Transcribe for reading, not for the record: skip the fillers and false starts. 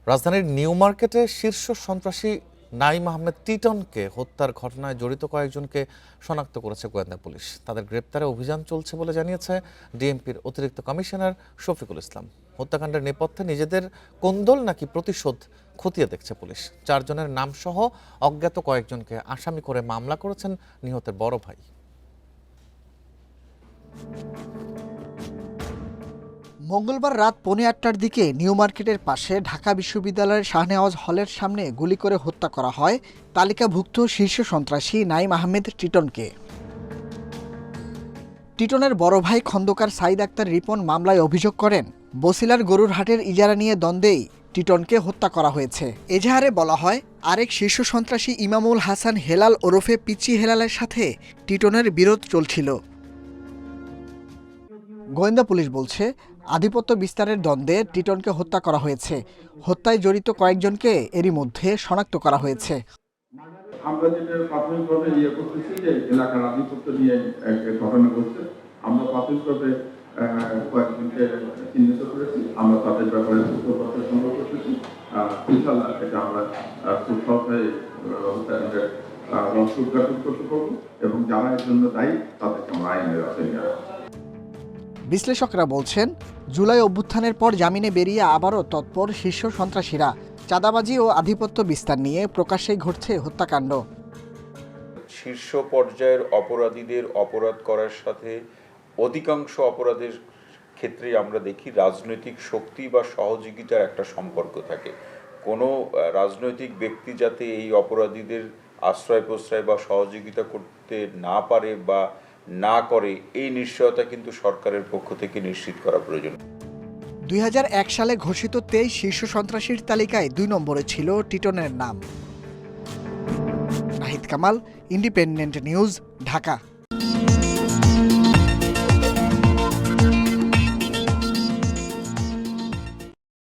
রাজধানীর নিউ মার্কেটে শীর্ষ সন্ত্রাসী নাইম আহমেদ টিটনকে হত্যার ঘটনায় জড়িত কয়েকজনকে শনাক্ত করেছে গোয়েন্দা পুলিশ। তাদের গ্রেপ্তারে অভিযান চলছে বলে জানিয়েছে ডিএমপির অতিরিক্ত কমিশনার শফিকুল ইসলাম। হত্যাকাণ্ডের নেপথ্যে নিজেদের কোন্দল নাকি প্রতিশোধ খতিয়ে দেখছে পুলিশ। 4 জনের নামসহ অজ্ঞাত কয়েকজনকে আসামি করে মামলা করেছেন নিহতের বড় ভাই। মঙ্গলবার রাত 8:45টার দিকে নিউ মার্কেটের পাশে ঢাকা বিশ্ববিদ্যালয়ের শাহনেওয়াজ হলের সামনে গুলি করে হত্যা করা হয় তালিকাভুক্ত শীর্ষ সন্ত্রাসী নাইম আহমেদ টিটনকে। টিটনের বড় ভাই খন্দকার সাইদ আক্তার রিপন মামলায় অভিযোগ করেন, বসিলার গরুর হাটের ইজারা নিয়ে দ্বন্দ্বেই টিটনকে হত্যা করা হয়েছে। এজাহারে বলা হয়, আরেক শীর্ষ সন্ত্রাসী ইমামুল হাসান হেলাল ওরফে পিচি হেলালের সাথে টিটনের বিরোধ চলছিল। গোয়েন্দা পুলিশ বলছে, আধিপত্য বিস্তারের দ্বন্দ্বে টিটনকে হত্যা করা হয়েছে। হত্যায় জড়িত কয়েকজনকে এরই মধ্যে শনাক্ত করা হয়েছে। আমরা যেটা প্রাথমিকভাবে করতেছি যে এলাকার আধিপত্য নিয়ে ঘটনা ঘটছে, আমরা প্রাথমিকভাবে কয়েকজনকে চিহ্নিত করেছি। আমরা তাদের ব্যাপারে সূত্রপত্র সংগ্রহ করতেছি। ইনশাআল্লাহ এটা আমরা খুব সহজেই হত্যাকাণ্ডের রহস্য উদ্ঘাটন করতে পারবো এবং যারা এর জন্য দায়ী তাদেরকে আমরা আইনের আওতায় নিয়ে আসবো। বিশ্লেষকরা বলছেন, জুলাই অভ্যুত্থানের পর জামিনে বেরিয়ে আবারও তৎপর শীর্ষ সন্ত্রাসীরা। চাঁদাবাজি ও আধিপত্য বিস্তার নিয়ে প্রকাশ্যেই ঘটছে হত্যাকাণ্ড। শীর্ষ পর্যায়ের অপরাধীদের অপরাধ করার সাথে অধিকাংশ অপরাধের ক্ষেত্রে আমরা দেখি রাজনৈতিক শক্তি বা সহযোগিতার একটা সম্পর্ক থাকে। কোনো রাজনৈতিক ব্যক্তি যাতে এই অপরাধীদের আশ্রয় প্রশ্রয় বা সহযোগিতা করতে না পারে বা না করে, এই নিশ্চয়তা কিন্তু সরকারের পক্ষ থেকে নিশ্চিত করা প্রয়োজন। 2001 সালে ঘোষিত 23 শীর্ষ সন্ত্রাসীর তালিকায় 2 নম্বরে ছিল টিটনের নাম। Nahid Kamal, independent news, Dhaka.